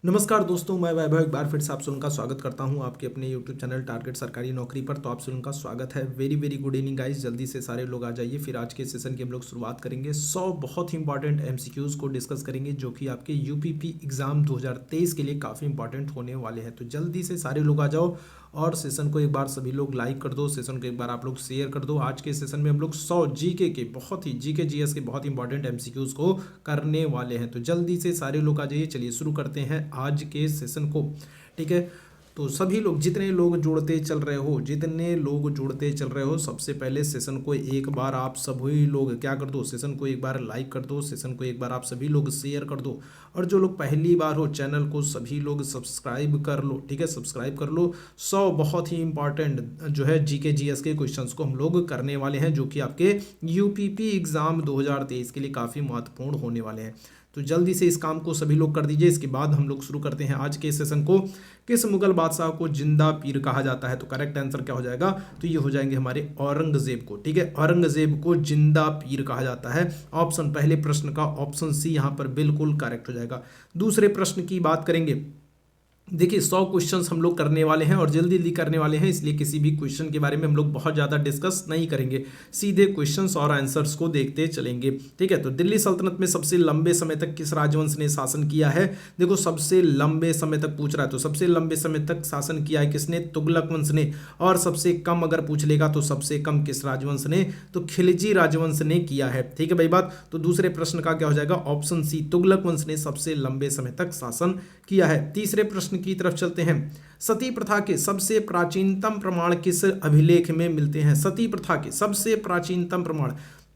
नमस्कार दोस्तों, मैं वैभव एक बार फिर से आप सभी का स्वागत करता हूं आपके अपने YouTube चैनल टारगेट सरकारी नौकरी पर। तो आप सभी का स्वागत है। Very very good evening guys. जल्दी से सारे लोग आ जाइए। फिर आज के सेशन की हम लोग शुरुआत करेंगे। 100 बहुत ही इंपॉर्टेंट MCQs को डिस्कस करेंगे जो कि आपके UPP एग्जाम 2023 के लिए काफ़ी इंपॉर्टेंट होने वाले हैं। तो जल्दी से सारे लोग आ जाओ और सेशन को एक बार सभी लोग लाइक कर दो, सेशन को एक बार आप लोग शेयर कर दो। आज के सेशन में हम लोग 100 जीके के बहुत ही GS के बहुत इंपॉर्टेंट MCQs को करने वाले हैं। तो जल्दी से सारे लोग आ जाइए। चलिए शुरू करते हैं आज के सेशन को। ठीक है, तो सभी लोग जितने लोग जुड़ते चल रहे हो सबसे पहले सेशन को एक बार आप सभी लोग क्या कर दो, सेशन को एक बार लाइक कर दो, सेशन को एक बार आप सभी लोग शेयर कर दो। और जो लोग पहली बार हो चैनल को सभी लोग सब्सक्राइब कर लो। ठीक है, सब्सक्राइब कर लो। 100 बहुत ही इंपॉर्टेंट जो है GS के क्वेश्चंस को हम लोग करने वाले हैं जो कि आपके UPP एग्जाम 2023 के लिए काफ़ी महत्वपूर्ण होने वाले हैं। तो जल्दी से इस काम को सभी लोग कर दीजिए। इसके बाद हम लोग शुरू करते हैं आज के सेशन को। किस मुगल बादशाह को जिंदा पीर कहा जाता है? तो करेक्ट आंसर क्या हो जाएगा? तो ये हो जाएंगे हमारे औरंगजेब को। ठीक है, औरंगजेब को जिंदा पीर कहा जाता है। ऑप्शन पहले प्रश्न का ऑप्शन सी यहाँ पर बिल्कुल करेक्ट हो जाएगा। दूसरे प्रश्न की बात करेंगे। देखिए 100 क्वेश्चंस हम लोग करने वाले हैं और जल्दी जल्दी करने वाले हैं, इसलिए किसी भी क्वेश्चन के बारे में हम लोग बहुत ज़्यादा डिस्कस नहीं करेंगे, सीधे क्वेश्चंस और आंसर्स को देखते चलेंगे। ठीक है, तो दिल्ली सल्तनत में सबसे लंबे समय तक किस राजवंश ने शासन किया है? देखो सबसे लंबे समय तक पूछ रहा है तो सबसे लंबे समय तक शासन किया है किसने? तुगलक वंश ने। और सबसे कम अगर पूछ लेगा तो सबसे कम किस राजवंश ने? तो खिलजी राजवंश ने किया है। ठीक है भाई बात। तो दूसरे प्रश्न का क्या हो जाएगा? ऑप्शन सी, तुगलक वंश ने सबसे लंबे समय तक शासन किया है। तीसरे प्रश्न की तरफ चलते हैं। सती प्रथा के सबसे प्राचीनतम प्रमाण किस अभिलेख में मिलते हैं? सती प्रथा के सबसे प्राचीनतम प्रमाण,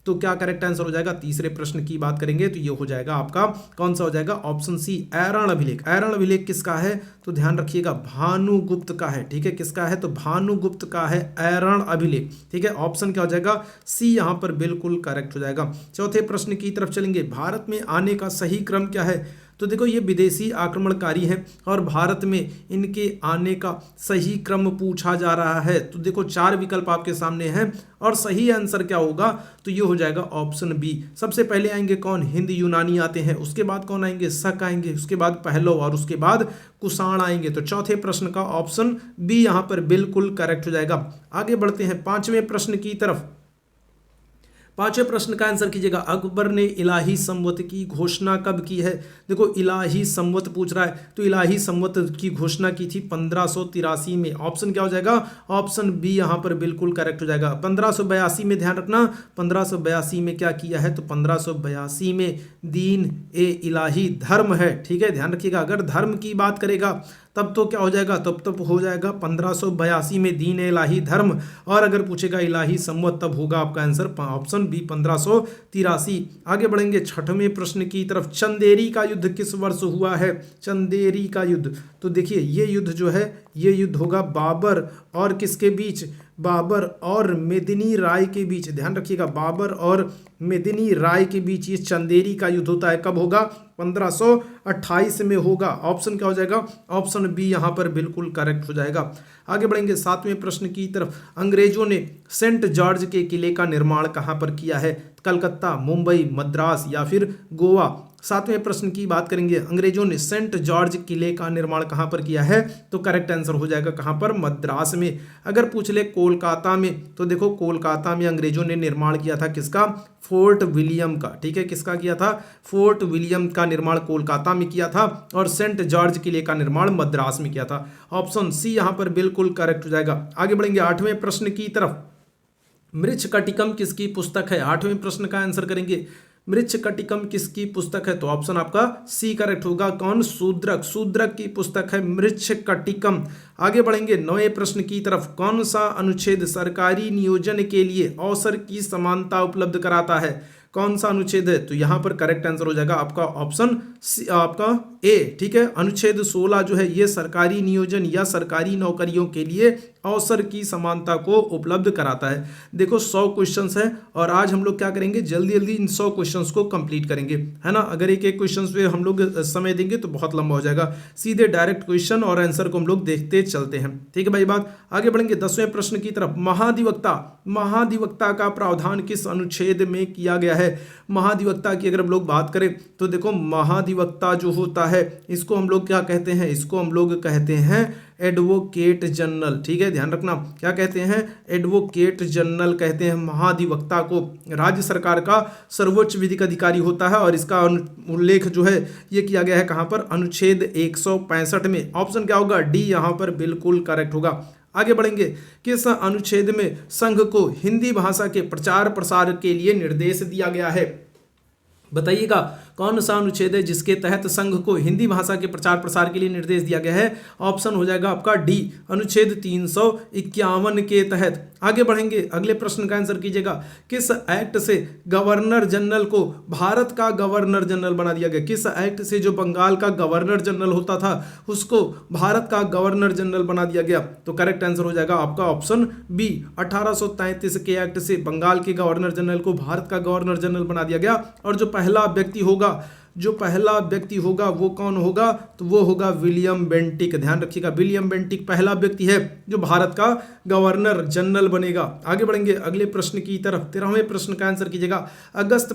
तो क्या करेक्ट आंसर हो जाएगा? तीसरे प्रश्न की बात करेंगे तो ये हो जाएगा आपका कौन सा हो जाएगा? ऑप्शन सी, ऐरण अभिलेख। ऐरण अभिलेख किसका है? तो ध्यान रखिएगा भानुगुप्त का है। ठीक है, किसका है? तो भानुगुप्त का है ऐरण अभिलेख। ठीक है, ऑप्शन क्या हो जाएगा? सी यहाँ पर बिल्कुल करेक्ट हो जाएगा। चौथे प्रश्न की तरफ चलेंगे। भारत में आने का सही क्रम क्या है? तो देखो ये विदेशी आक्रमणकारी हैं और भारत में इनके आने का सही क्रम पूछा जा रहा है। तो देखो 4 विकल्प आपके सामने हैं और सही आंसर क्या होगा? तो ये हो जाएगा ऑप्शन बी। सबसे पहले आएंगे कौन? हिंद यूनानी आते हैं, उसके बाद कौन आएंगे? शक आएंगे, उसके बाद पहलव और उसके बाद कुषाण आएंगे। तो चौथे प्रश्न का ऑप्शन बी यहाँ पर बिल्कुल करेक्ट हो जाएगा। आगे बढ़ते हैं 5वें प्रश्न की तरफ। 5वें प्रश्न का आंसर कीजिएगा। अकबर ने इलाही संवत की घोषणा कब की है? देखो इलाही संवत पूछ रहा है तो इलाही संवत की घोषणा की थी 1583 में। ऑप्शन क्या हो जाएगा? ऑप्शन बी यहाँ पर बिल्कुल करेक्ट हो जाएगा। 1582 में, ध्यान रखना 1582 में क्या किया है? तो 1582 में दीन ए इलाही धर्म है। ठीक है, ध्यान रखिएगा। अगर धर्म की बात करेगा तब तो क्या हो जाएगा? तब हो जाएगा 1582 में दीन ए इलाही धर्म। और अगर पूछेगा इलाही संवत तब होगा आपका आंसर ऑप्शन बी 1583। आगे बढ़ेंगे 6वें प्रश्न की तरफ। चंदेरी का युद्ध किस वर्ष हुआ है? चंदेरी का युद्ध, तो देखिए ये युद्ध जो है ये युद्ध होगा बाबर और किसके बीच? बाबर और मेदिनी राय के बीच। ध्यान रखिएगा, बाबर और मेदिनी राय के बीच ये चंदेरी का युद्ध होता है। कब होगा? 1528 में होगा। ऑप्शन क्या हो जाएगा? ऑप्शन बी यहाँ पर बिल्कुल करेक्ट हो जाएगा। आगे बढ़ेंगे 7वें प्रश्न की तरफ। अंग्रेजों ने सेंट जॉर्ज के किले का निर्माण कहाँ पर किया है? कलकत्ता, मुंबई, मद्रास या फिर गोवा? 7वें प्रश्न की बात करेंगे। अंग्रेजों ने सेंट जॉर्ज किले का निर्माण कहाँ पर किया है? तो करेक्ट आंसर हो जाएगा कहाँ पर? मद्रास में। अगर पूछ ले कोलकाता में, तो देखो कोलकाता में अंग्रेजों ने निर्माण किया था किसका? फोर्ट विलियम का। ठीक है, किसका किया था? फोर्ट विलियम का निर्माण कोलकाता में किया था और सेंट जॉर्ज किले का निर्माण मद्रास में किया था। ऑप्शन सी यहाँ पर बिल्कुल करेक्ट हो जाएगा। आगे बढ़ेंगे 8वें प्रश्न की तरफ। मृच्छकटिकम किसकी पुस्तक है? 8वें प्रश्न का आंसर करेंगे। मृच्छकटिकम किसकी पुस्तक है? तो ऑप्शन आपका सी करेक्ट होगा। कौन? शूद्रक। शूद्रक की पुस्तक है मृच्छकटिकम। आगे बढ़ेंगे 9वें प्रश्न की तरफ। कौन सा अनुच्छेद सरकारी नियोजन के लिए अवसर की समानता उपलब्ध कराता है? कौन सा अनुच्छेद है? तो यहाँ पर करेक्ट आंसर हो जाएगा आपका ऑप्शन आपका ए। ठीक है, अनुच्छेद 16 जो है ये सरकारी नियोजन या सरकारी नौकरियों के लिए अवसर की समानता को उपलब्ध कराता है। देखो 100 क्वेश्चंस है और आज हम लोग क्या करेंगे, जल्दी जल्दी इन 100 क्वेश्चंस को कंप्लीट करेंगे, है ना। अगर एक एक क्वेश्चन पे हम लोग समय देंगे तो बहुत लंबा हो जाएगा। सीधे डायरेक्ट क्वेश्चन और आंसर को हम लोग देखते चलते हैं, ठीक है भाई। बात आगे बढ़ेंगे 10वें प्रश्न की तरफ। महाधिवक्ता का प्रावधान किस अनुच्छेद में किया गया है। महाधिवक्ता की अगर हम लोग बात करें तो देखो महाधिवक्ता जो होता है इसको हम लोग क्या कहते हैं, इसको हम लोग कहते हैं एडवोकेट जनरल, ठीक है, ध्यान रखना। क्या कहते हैं, एडवोकेट जनरल कहते हैं महाधिवक्ता को। राज्य सरकार का सर्वोच्च विधिक अधिकारी होता है और इसका उल्लेख जो है ये किया गया है कहां पर, अनुच्छेद 165 में। ऑप्शन क्या होगा, डी यहां पर बिल्कुल करेक्ट होगा। आगे बढ़ेंगे, किस अनुच्छेद में संघ को हिंदी भाषा के प्रचार प्रसार के लिए निर्देश दिया गया है। बताइएगा कौन सा अनुच्छेद है जिसके तहत संघ को हिंदी भाषा के प्रचार प्रसार के लिए निर्देश दिया गया है। ऑप्शन हो जाएगा आपका डी, अनुच्छेद 351 के तहत। आगे बढ़ेंगे, अगले प्रश्न का आंसर कीजिएगा। किस एक्ट से गवर्नर जनरल को भारत का गवर्नर जनरल बना दिया गया। किस एक्ट से जो बंगाल का गवर्नर जनरल होता था उसको भारत का गवर्नर जनरल बना दिया गया। तो करेक्ट आंसर हो जाएगा आपका ऑप्शन बी, 1833 के एक्ट से बंगाल के गवर्नर जनरल को भारत का गवर्नर जनरल बना दिया गया। और जो पहला व्यक्ति होगा वो कौन होगा, तो वो होगा विलियम बेंटिक। ध्यान रखिएगा, विलियम बेंटिक पहला व्यक्ति है जो भारत का गवर्नर जनरल बनेगा। आगे बढ़ेंगे अगले प्रश्न की तरफ। 13वें प्रश्न का आंसर कीजिएगा। अगस्त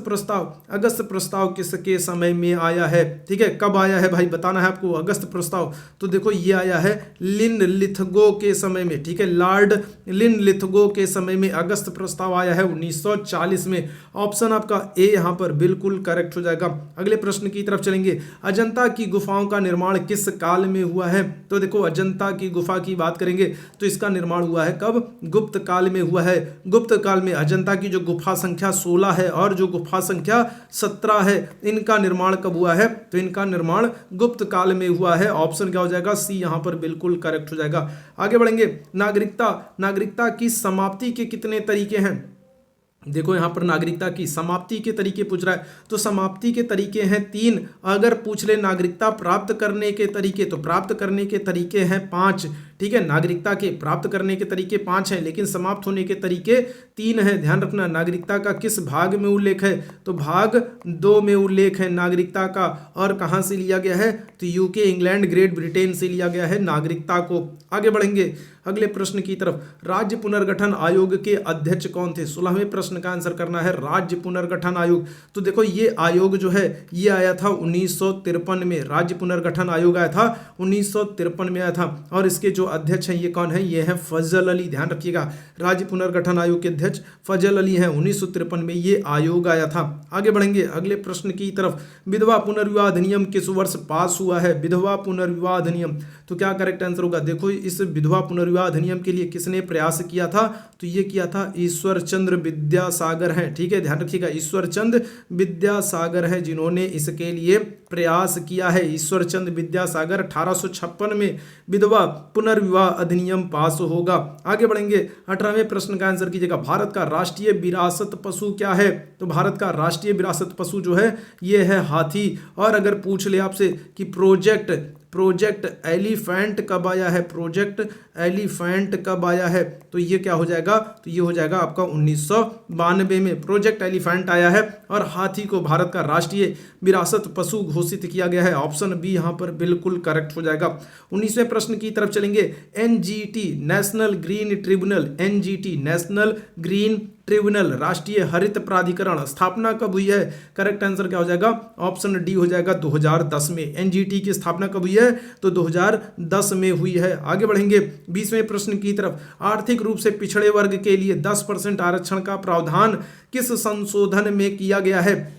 प्रस्ताव किसके समय में आया है, ठीक है, कब आया है भाई बताना है आपको। अगस्त प्रस्ताव तो देखो ये आया है लिनलिथगो के समय में, ठीक है, लॉर्ड लिनलिथगो के समय में अगस्त प्रस्ताव आया है 1940 में। ऑप्शन आपका ए यहां पर बिल्कुल करेक्ट हो जाएगा। अगले प्रश्न की तरफ चलेंगे। अजंता की गुफाओं का निर्माण किस काल में हुआ है। तो देखो अजंता की गुफा की बात करेंगे तो इसका निर्माण हुआ है कब, गुप्त काल में हुआ है। गुप्त काल में अजंता की जो गुफा संख्या 16 है और जो गुफा संख्या 17 है, इनका निर्माण कब हुआ है, तो इनका निर्माण गुप्त काल में हुआ है। ऑप्शन क्या हो जाएगा, सी यहां पर बिल्कुल करेक्ट हो जाएगा। आगे बढ़ेंगे, नागरिकता की समाप्ति के कितने तरीके हैं। देखो यहां पर नागरिकता की समाप्ति के तरीके पूछ रहा है तो समाप्ति के तरीके हैं 3। अगर पूछ ले नागरिकता प्राप्त करने के तरीके तो प्राप्त करने के तरीके हैं 5, ठीक है। नागरिकता के प्राप्त करने के तरीके 5 हैं लेकिन समाप्त होने के तरीके 3 हैं। ध्यान रखना, नागरिकता का किस भाग में उल्लेख है, तो भाग 2 में उल्लेख है नागरिकता का। और कहां से लिया गया है, तो यूके, इंग्लैंड, ग्रेट ब्रिटेन से लिया गया है नागरिकता को। आगे बढ़ेंगे अगले प्रश्न की तरफ। राज्य पुनर्गठन आयोग के अध्यक्ष कौन थे। 16वें प्रश्न का आंसर करना है, राज्य पुनर्गठन आयोग। तो देखो ये आयोग जो है ये आया था 1953 में। राज्य पुनर्गठन आयोग आया था 1953 में आया था और इसके जो अध्यक्ष हैं ये कौन है, ये है फजल अली। ध्यान रखिएगा, राज्य पुनर्गठन आयोग के अध्यक्ष फजल अली हैं। 1953 में ये आयोग आया था। आगे बढ़ेंगे अगले प्रश्न की तरफ। विधवा पुनर्विवाह अधिनियम किस वर्ष पास हुआ है। विधवा पुनर्विवाह अधिनियम, तो क्या करेक्ट आंसर होगा। देखो इस विधवा पुनर्विवाह अधिनियम के लिए किसने प्रयास किया था, तो ये किया था ईश्वर चंद्र विद्यासागर हैं, ठीक है, ध्यान रखिएगा, ईश्वर चंद्र विद्यासागर हैं जिन्होंने इसके लिए प्रयास किया है। ईश्वर चंद्र विद्यासागर 1856 में विधवा पुनर्विवाह अधिनियम पास होगा। आगे बढ़ेंगे 18वें प्रश्न का आंसर कीजिएगा। भारत का राष्ट्रीय विरासत पशु क्या है, तो भारत का राष्ट्रीय विरासत पशु जो है ये है हाथी। और अगर पूछ ले आपसे कि प्रोजेक्ट एलिफेंट कब आया है, प्रोजेक्ट एलिफेंट कब आया है, तो ये क्या हो जाएगा, तो ये हो जाएगा आपका 1992 में प्रोजेक्ट एलिफेंट आया है और हाथी को भारत का राष्ट्रीय विरासत पशु घोषित किया गया है। ऑप्शन बी यहां पर बिल्कुल करेक्ट हो जाएगा। 19वें प्रश्न की तरफ चलेंगे। NGT national green tribunal, NGT national green tribunal, राष्ट्रीय हरित प्राधिकरण स्थापना कब हुई है। करेक्ट आंसर क्या हो जाएगा, ऑप्शन डी हो जाएगा 2010 में। एनजीटी की स्थापना कब हुई है, तो 2010 में हुई है। आगे बढ़ेंगे 20वें प्रश्न की तरफ। आर्थिक रूप से पिछड़े वर्ग के लिए 10% आरक्षण का प्रावधान किस संशोधन में किया गया है।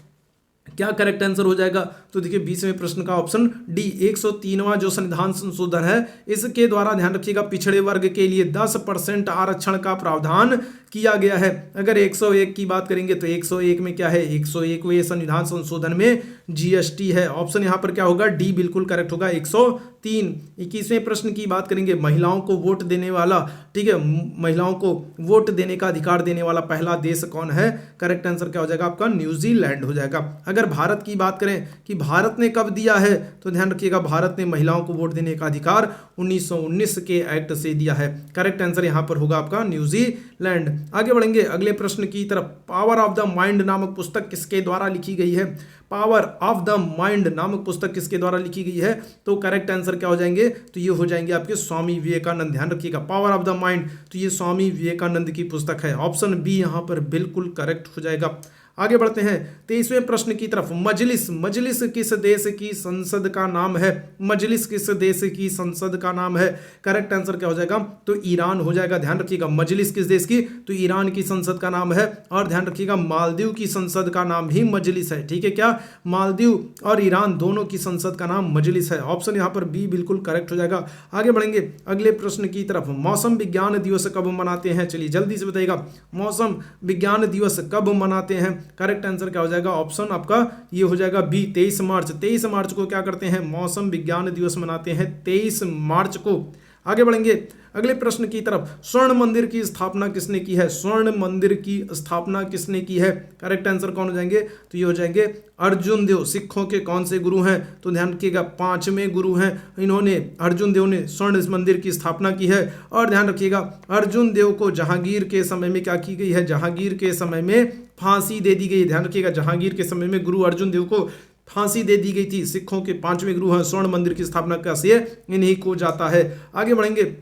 क्या करेक्ट आंसर हो जाएगा, तो देखिए 20वें प्रश्न का ऑप्शन डी, 103वां जो संविधान संशोधन है इसके द्वारा ध्यान रखिएगा पिछड़े वर्ग के लिए 10% आरक्षण का प्रावधान किया गया है। अगर 101 की बात करेंगे तो 101 में क्या है, 101वें संविधान संशोधन में जीएसटी है। ऑप्शन यहां पर क्या होगा, डी बिल्कुल करेक्ट होगा, 103। 21वें प्रश्न की बात करेंगे। महिलाओं को वोट देने वाला, ठीक है, महिलाओं को वोट देने का अधिकार देने वाला पहला देश कौन है। करेक्ट आंसर क्या हो जाएगा आपका, न्यूजीलैंड हो जाएगा। अगर भारत की बात करें कि भारत ने कब दिया है, तो ध्यान रखिएगा भारत ने महिलाओं को वोट देने का अधिकार 1919 के एक्ट से दिया है। करेक्ट आंसर यहां पर होगा आपका न्यूजीलैंड। आगे बढ़ेंगे अगले प्रश्न की तरफ। पावर ऑफ द माइंड नामक पुस्तक किसके द्वारा लिखी गई है? पावर ऑफ द माइंड नामक पुस्तक किसके द्वारा लिखी गई है? तो करेक्ट आंसर क्या हो जाएंगे? तो ये हो जाएंगे आपके स्वामी विवेकानंद। ध्यान रखिएगा पावर ऑफ द माइंड, तो ये स्वामी विवेकानंद की पुस्तक है। ऑप्शन बी यहां पर बिल्कुल करेक्ट हो जाएगा। आगे बढ़ते हैं 23वें प्रश्न की तरफ। मजलिस किस देश की संसद का नाम है? मजलिस किस देश की संसद का नाम है? करेक्ट आंसर क्या हो जाएगा? तो ईरान हो जाएगा। ध्यान रखिएगा मजलिस किस देश की? तो ईरान की संसद का नाम है। और ध्यान रखिएगा मालदीव की संसद का नाम भी मजलिस है। ठीक है, क्या मालदीव और ईरान दोनों की संसद का नाम मजलिस है। ऑप्शन यहाँ पर बी बिल्कुल करेक्ट हो जाएगा। आगे बढ़ेंगे अगले प्रश्न की तरफ। मौसम विज्ञान दिवस कब मनाते हैं? चलिए जल्दी से बताइएगा मौसम विज्ञान दिवस कब मनाते हैं? करेक्ट आंसर क्या हो जाएगा? ऑप्शन आपका ये हो जाएगा बी 23 मार्च। 23 मार्च को क्या करते हैं? मौसम विज्ञान दिवस मनाते हैं 23 मार्च को। आगे बढ़ेंगे अगले प्रश्न की तरफ। स्वर्ण मंदिर की स्थापना किसने की है? स्वर्ण मंदिर की स्थापना किसने की है? करेक्ट आंसर कौन हो जाएंगे? तो ये हो जाएंगे अर्जुन देव। सिखों के कौन से गुरु हैं? तो ध्यान रखिएगा 5वें गुरु हैं। इन्होंने अर्जुन देव ने स्वर्ण मंदिर की स्थापना की है। और ध्यान रखिएगा अर्जुन देव को जहांगीर के समय में क्या की गई है? जहांगीर के समय में फांसी दे दी गई। ध्यान रखिएगा जहांगीर के समय में गुरु अर्जुन देव को फांसी दे दी गई थी। सिखों के 5वें गुरु हैं। स्वर्ण मंदिर की स्थापना का श्रेय इन्हीं को जाता है। आगे बढ़ेंगे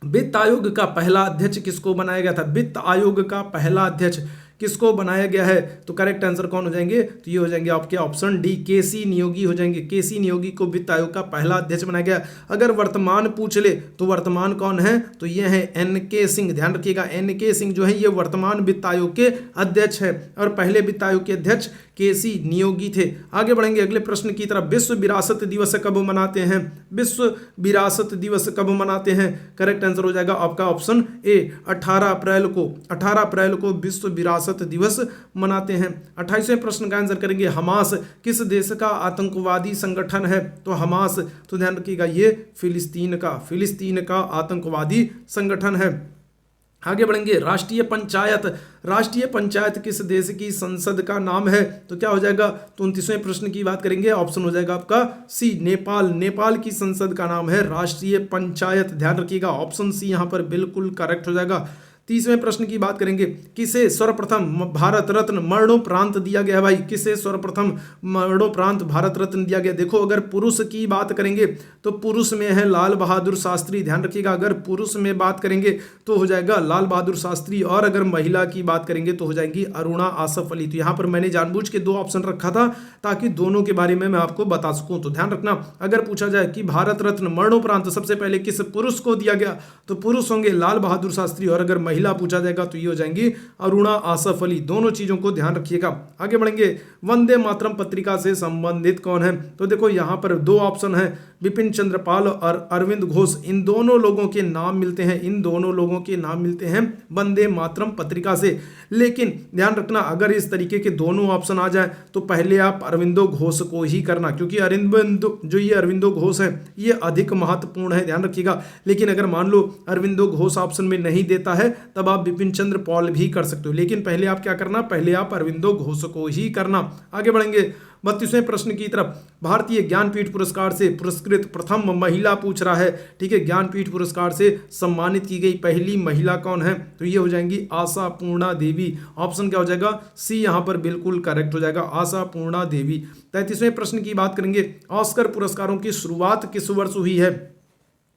वित्त आयोग का पहला अध्यक्ष किसको बनाया गया था? वित्त आयोग का पहला अध्यक्ष किसको बनाया गया है? तो करेक्ट आंसर कौन हो जाएंगे? तो ये हो जाएंगे आपके ऑप्शन डी केसी नियोगी हो जाएंगे। केसी नियोगी को वित्त आयोग का पहला अध्यक्ष बनाया गया। अगर वर्तमान पूछ ले तो वर्तमान कौन है? तो ये है एन.के. सिंह। ध्यान रखिएगा एन.के. सिंह जो है ये वर्तमान वित्त आयोग के अध्यक्ष है और पहले वित्त आयोग के अध्यक्ष केसी नियोगी थे। आगे बढ़ेंगे अगले प्रश्न की तरफ। विश्व विरासत दिवस कब मनाते हैं? विश्व विरासत दिवस कब मनाते हैं? करेक्ट आंसर हो जाएगा आपका ऑप्शन ए 18 अप्रैल को। 18 अप्रैल को विश्व विरासत दिवस मनाते हैं। 28वें प्रश्न का आंसर करेंगे। हमास किस देश का आतंकवादी संगठन है? तो हमास तो ध्यान रखिएगा ये फिलिस्तीन का आतंकवादी संगठन है। आगे बढ़ेंगे राष्ट्रीय पंचायत किस देश की संसद का नाम है? तो क्या हो जाएगा? तो 29वें प्रश्न की बात करेंगे। ऑप्शन हो जाएगा आपका सी नेपाल की संसद का नाम है राष्ट्रीय पंचायत। ध्यान रखिएगा ऑप्शन सी यहां पर बिल्कुल करेक्ट हो जाएगा। 30वें प्रश्न की बात करेंगे। किसे सर्वप्रथम भारत रत्न मरणोपरांत दिया गया? भाई किसे सर्वप्रथम मरणोपरांत भारत रत्न दिया गया? देखो अगर पुरुष की बात करेंगे तो पुरुष में है लाल बहादुर शास्त्री। ध्यान रखिएगा अगर पुरुष में बात करेंगे तो हो जाएगा लाल बहादुर शास्त्री और अगर महिला की बात करेंगे तो हो जाएगी अरुणा आसफ अली। तो यहाँ पर मैंने जानबूझ के 2 ऑप्शन रखा था ताकि दोनों के बारे में मैं आपको बता सकूं। तो ध्यान रखना अगर पूछा जाए कि भारत रत्न मरणोपरांत सबसे पहले किस पुरुष को दिया गया तो पुरुष होंगे लाल बहादुर शास्त्री और अगर महिला पूछा जाएगा तो ये हो जाएंगी अरुणा आसफ अली। दोनों चीजों को ध्यान रखिएगा। आगे बढ़ेंगे वंदे मातरम पत्रिका से संबंधित कौन है? तो देखो यहां पर 2 ऑप्शन है बिपिन चंद्र पाल और अरविंद घोष। इन दोनों लोगों के नाम मिलते हैं वंदे मातरम पत्रिका से। लेकिन ध्यान रखना अगर इस तरीके के दोनों ऑप्शन आ जाए तो पहले आप अरविंदो घोष को ही करना क्योंकि अरविंदो घोष है ये अधिक महत्वपूर्ण है। ध्यान रखिएगा। लेकिन अगर मान लो अरविंदो घोष ऑप्शन में नहीं देता है तब आप बिपिन चंद्र पॉल भी कर सकते हो। लेकिन पहले आप क्या करना? पहले आप अरविंदो घोष को ही करना। आगे बढ़ेंगे 32वें प्रश्न की तरफ। भारतीय ज्ञानपीठ पुरस्कार से पुरस्कृत प्रथम महिला पूछ रहा है। ठीक है, ज्ञानपीठ पुरस्कार से सम्मानित की गई पहली महिला कौन है? तो ये हो जाएंगी आशा पूर्णा देवी। ऑप्शन क्या हो जाएगा? सी यहां पर बिल्कुल करेक्ट हो जाएगा आशा पूर्णा देवी। 33वें प्रश्न की बात करेंगे। ऑस्कर पुरस्कारों की शुरुआत किस वर्ष हुई है?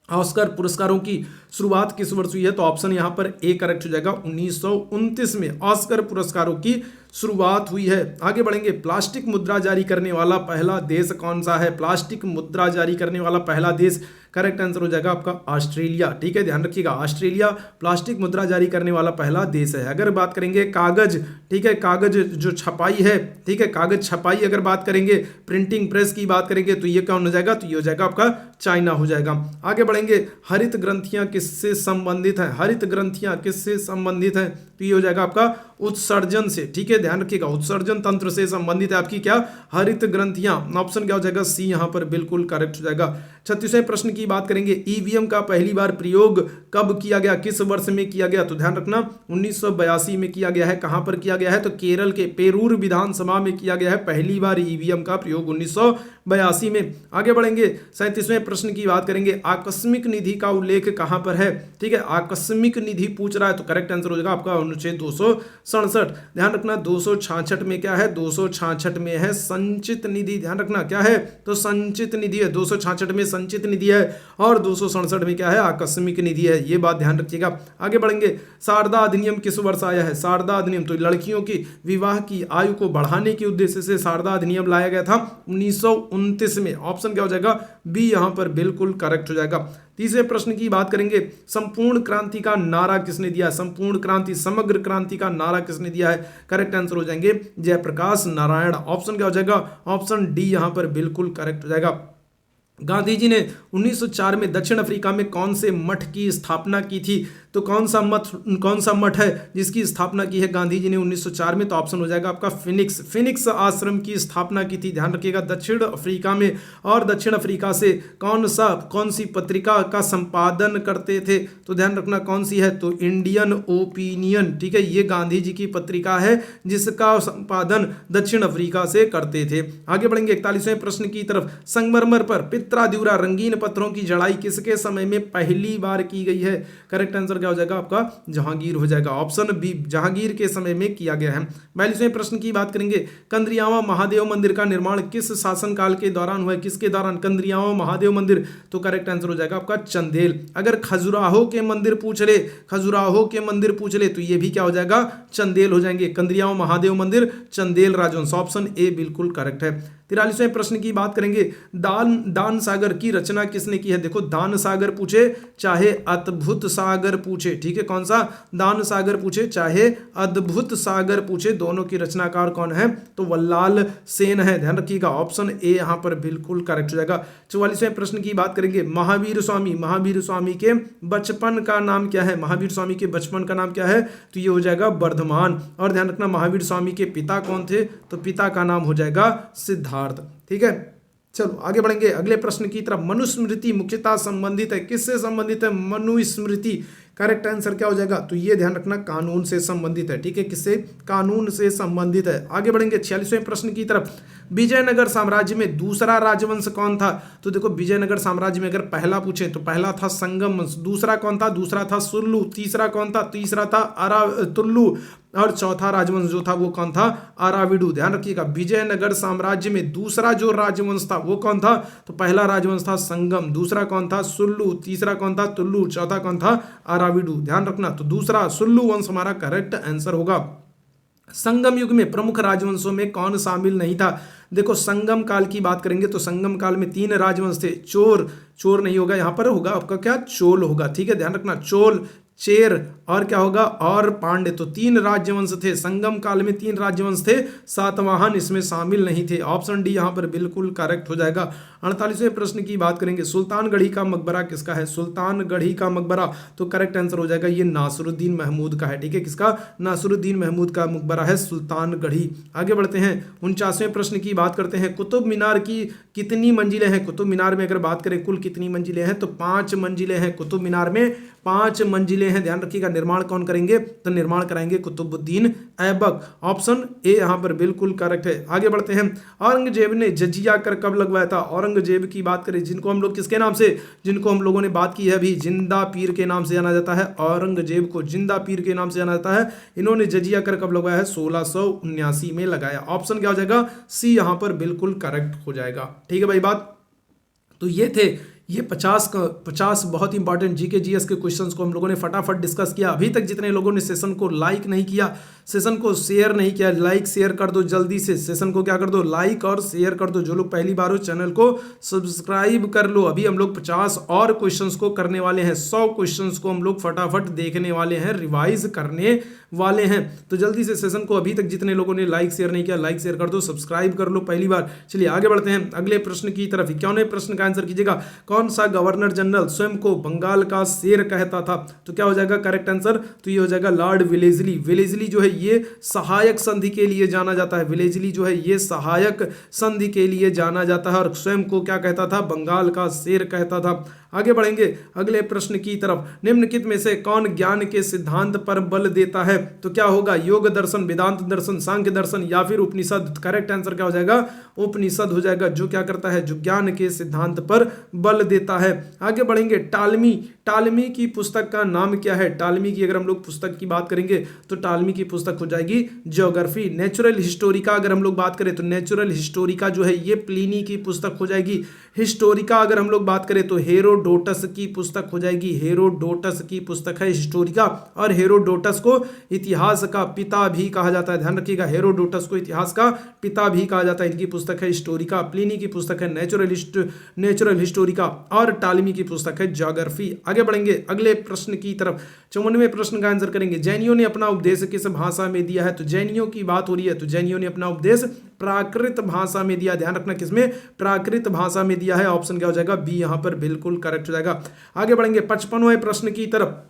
ऑस्कर पुरस्कारों की शुरुआत किस वर्ष हुई है? तो ऑप्शन यहां पर ए करेक्ट हो जाएगा 1929 में ऑस्कर पुरस्कारों की शुरुआत हुई है। आगे बढ़ेंगे। प्लास्टिक मुद्रा जारी करने वाला पहला देश कौन सा है? प्लास्टिक मुद्रा जारी करने वाला पहला देश करेक्ट आंसर हो जाएगा आपका ऑस्ट्रेलिया। ठीक है, ध्यान रखिएगा ऑस्ट्रेलिया प्लास्टिक मुद्रा जारी करने वाला पहला देश है। अगर बात करेंगे कागज, ठीक है, कागज जो छपाई है, ठीक है, कागज छपाई अगर बात करेंगे, प्रिंटिंग प्रेस की बात करेंगे तो ये कौन हो जाएगा? तो ये हो जाएगा आपका चाइना हो जाएगा। आगे बढ़ेंगे। हरित ग्रंथियां किससे संबंधित है? हरित ग्रंथियां किससे संबंधित है? तो ये हो जाएगा आपका उत्सर्जन से। ठीक है, ध्यान रखिएगा उत्सर्जन तंत्र से संबंधित है आपकी क्या? हरित ग्रंथियां। ऑप्शन क्या हो जाएगा? सी यहां पर बिल्कुल करेक्ट हो जाएगा। 36वें प्रश्न की बात करेंगे, ईवीएम का पहली बार प्रयोग कब किया गया, किस वर्ष में किया गया? तो ध्यान रखना 1982 में किया गया है। कहां पर किया गया है? तो केरल के पेरूर विधानसभा में किया गया है पहली बार ईवीएम का प्रयोग 1982 में। आगे बढ़ेंगे, 37वें प्रश्न की बात करेंगे, आकस्मिक निधि का उल्लेख कहां पर है? ठीक है, आकस्मिक निधि पूछ रहा है तो करेक्ट आंसर हो जाएगा आपका अनुच्छेद 267। ध्यान रखना 266 में क्या है? 266 में है संचित निधि। ध्यान रखना क्या है? तो संचित निधि है। 266 में संचित निधि है और 267 में क्या है? आकस्मिक निधि है। ये बात ध्यान रखिएगा। आगे बढ़ेंगे, शारदा अधिनियम किस वर्ष आया है? शारदा अधिनियम तो लड़कियों की विवाह की आयु को बढ़ाने के उद्देश्य से शारदा अधिनियम लाया गया था 1929 में। ऑप्शन क्या हो जाएगा? बी यहां पर बिल्कुल करेक्ट हो जाएगा। तीसरे प्रश्न की बात करेंगे, संपूर्ण क्रांति का नारा किसने दिया? संपूर्ण क्रांति, समग्र क्रांति का नारा किसने दिया है? करेक्ट आंसर हो जाएंगे जयप्रकाश नारायण। ऑप्शन क्या हो जाएगा? ऑप्शन डी यहां पर बिल्कुल करेक्ट हो जाएगा। गांधी जी ने 1904 में दक्षिण अफ्रीका में कौन से मठ की स्थापना की थी? तो कौन सा मठ है जिसकी स्थापना की है गांधी जी ने 1904 में? तो ऑप्शन हो जाएगा आपका फिनिक्स आश्रम की स्थापना की थी। ध्यान रखिएगा दक्षिण अफ्रीका में। और दक्षिण अफ्रीका से कौन सी पत्रिका का संपादन करते थे? तो ध्यान रखना कौन सी है? तो इंडियन ओपिनियन। ठीक है, ये गांधी जी की पत्रिका है जिसका संपादन दक्षिण अफ्रीका से करते थे। आगे बढ़ेंगे 41वें प्रश्न की तरफ, संगमरमर पर पित्राद्युरा रंगीन पत्थरों की जड़ाई किसके समय में पहली बार की गई है? करेक्ट आंसर क्या हो जाएगा आपका? जहांगीर हो जाएगा। ऑप्शन बी जहांगीर के समय में किया गया है। 42वें प्रश्न की बात करेंगे, कंद्रियावा महादेव मंदिर का निर्माण किस शासनकाल के दौरान हुआ है? किसके दौरान? कंद्रियावा महादेव मंदिर। तो करेक्ट आंसर हो जाएगा आपका चंदेल। अगर खजुराहो के मंदिर पूछ ले तो ये भी क्या हो जाएगा? चंदेल हो जाएंगे। कंद्रियावा महादेव मंदिर चंदेल राजवंश। ऑप्शन ए बिल्कुल करेक्ट है। 43वें प्रश्न की बात करेंगे, दान सागर की रचना किसने की है? देखो दान सागर पूछे चाहे अद्भुत सागर पूछे, ठीक है, कौन सा? दान सागर पूछे चाहे अद्भुत सागर पूछे, दोनों की रचनाकार कौन है? तो वल्लाल सेन है। ध्यान रखिएगा ऑप्शन ए यहां पर बिल्कुल करेक्ट हो जाएगा। 44वें प्रश्न की बात करेंगे, महावीर स्वामी के बचपन का नाम क्या है? महावीर स्वामी के बचपन का नाम क्या है? तो ये हो जाएगा वर्धमान। और ध्यान रखना महावीर स्वामी के पिता कौन थे? तो पिता का नाम हो जाएगा सिद्धार्थ। ठीक है, चलो आगे बढ़ेंगे अगले प्रश्न की तरफ। मनुस्मृति मुख्यतः संबंधित है किससे संबंधित है? मनुस्मृति। करेक्ट आंसर क्या हो जाएगा? तो ये ध्यान रखना कानून से संबंधित है। ठीक है, किससे? कानून से संबंधित है। आगे बढ़ेंगे 46वें प्रश्न की तरफ। विजयनगर साम्राज्य में दूसरा राजवंश कौन था? तो देखो विजयनगर साम्राज्य में अगर पहला पूछे तो पहला था संगम वंश। दूसरा कौन था? दूसरा था सुल्लू। तीसरा कौन था? तीसरा था तुल्लू। और चौथा राजवंश जो था वो कौन था? अराविडू। ध्यान रखिएगा विजयनगर साम्राज्य में दूसरा जो राजवंश था वो कौन था? तो पहला राजवंश था संगम, दूसरा कौन था? सुल्लू, तीसरा कौन था? तुल्लू, चौथा कौन था? अराविडू। ध्यान रखना तो दूसरा सुल्लू वंश हमारा करेक्ट आंसर होगा। संगम युग में प्रमुख राजवंशों में कौन शामिल नहीं था? देखो संगम काल की बात करेंगे तो संगम काल में 3 राजवंश थे। चोर नहीं होगा, यहां पर होगा आपका क्या? चोल होगा। ठीक है, ध्यान रखना चोल, चेर और क्या होगा? और पांड्य। तो 3 राजवंश थे संगम काल में, 3 राजवंश थे। सातवाहन इसमें शामिल नहीं थे। ऑप्शन डी यहां पर बिल्कुल करेक्ट हो जाएगा। 48वें प्रश्न की बात करेंगे, सुल्तानगढ़ी का मकबरा किसका है? सुल्तानगढ़ी का मकबरा तो करेक्ट आंसर हो जाएगा ये नासिरुद्दीन महमूद का है। ठीक है, किसका? नासिरुद्दीन महमूद का मकबरा है सुल्तानगढ़ी। आगे बढ़ते हैं 49वें प्रश्न की बात करते हैं, कुतुब मीनार की कितनी मंजिलें हैं? कुतुब मीनार में अगर बात करें कुल कितनी मंजिलें हैं तो 5 मंजिलें हैं। कुतुब मीनार में 5 मंजिलें हैं। ध्यान रखिएगा निर्माण कौन करेंगे? तो निर्माण कराएंगे कुतुबुद्दीन ऐबक। ऑप्शन ए यहां पर बिल्कुल करेक्ट है। आगे बढ़ते हैं, औरंगजेब ने जजिया कर कब लगवाया था? औरंगजेब की बात करें जिनको हम लोग किसके नाम से, जिनको हम लोगों ने बात की है अभी, जिंदा पीर के नाम से जाना जाता है। औरंगजेब को जिंदा पीर के नाम से जाना जाता है। इन्होंने जजिया कर कब लगवाया है? 1679 में लगाया। ऑप्शन क्या हो जाएगा? सी यहां पर बिल्कुल करेक्ट हो जाएगा। ठीक है भाई बात, तो ये थे ये 50 बहुत इंपॉर्टेंट जीके जीएस के क्वेश्चंस को हम लोगों ने फटाफट डिस्कस किया। अभी तक जितने लोगों ने सेशन को लाइक नहीं किया, सेशन को शेयर नहीं किया, लाइक शेयर कर दो जल्दी से। सेशन को क्या कर दो? लाइक और शेयर कर दो। जो लोग पहली बार हो चैनल को सब्सक्राइब कर लो। अभी हम लोग 50 और क्वेश्चंस को करने वाले हैं। 100 क्वेश्चंस को हम लोग फटाफट देखने वाले हैं, रिवाइज करने वाले हैं। तो जल्दी से सेशन को अभी तक जितने लोगों ने लाइक शेयर नहीं किया, लाइक शेयर कर दो, सब्सक्राइब कर लो पहली बार। चलिए आगे बढ़ते हैं अगले प्रश्न की तरफ। 51वें प्रश्न का आंसर कीजिएगा, कौन सा गवर्नर जनरल स्वयं को बंगाल का शेर कहता था? तो क्या हो जाएगा करेक्ट आंसर? तो ये हो जाएगा लॉर्ड वेलेस्ली। वेलेस्ली जो है ये सहायक संधि के लिए जाना जाता है। विलेजली जो है ये सहायक संधि के लिए जाना जाता है और स्वयं को क्या कहता था, बंगाल का शेर कहता था। आगे बढ़ेंगे अगले प्रश्न की तरफ। निम्नलिखित में से कौन ज्ञान के सिद्धांत पर बल देता है? तो क्या होगा, योग दर्शन, वेदांत दर्शन, सांख्य दर्शन या फिर उपनिषद। करेक्ट आंसर क्या हो जाएगा, उपनिषद हो जाएगा, जो क्या करता है, जो ज्ञान के सिद्धांत पर बल देता है। आगे बढ़ेंगे टालमी। टालमी की पुस्तक का नाम क्या है? टालमी की अगर हम लोग पुस्तक की बात करेंगे तो टालमी की पुस्तक हो जाएगी ज्योग्राफी। नेचुरल हिस्टोरिका अगर हम लोग बात करें तो नेचुरल हिस्टोरिका जो है ये प्लिनी की पुस्तक हो जाएगी। हिस्टोरिका अगर हम लोग बात करें तो हेरोडोटस की पुस्तक हो जाएगी। हेरोडोटस की पुस्तक है हिस्टोरिका, और हेरोडोटस को इतिहास का पिता भी कहा जाता है। ध्यान रखिएगा, हेरोडोटस को इतिहास का पिता भी कहा जाता है। इनकी पुस्तक है हिस्टोरिका, प्लिनी की पुस्तक है नेचुरल हिस्टोरिका, और टालमी की पुस्तक है ज्योग्राफी। आगे बढ़ेंगे अगले प्रश्न की तरफ। 54वें प्रश्न का आंसर करेंगे। जैनियों ने अपना उपदेश किस भाषा में दिया है? तो जैनियों की बात हो रही है तो जैनियों ने अपना उपदेश प्राकृत भाषा में दिया। ध्यान रखना, किसमें, प्राकृत भाषा में दिया है। ऑप्शन क्या हो जाएगा, बी यहां पर बिल्कुल करेक्ट हो जाएगा। आगे बढ़ेंगे 55वें प्रश्न की तरफ।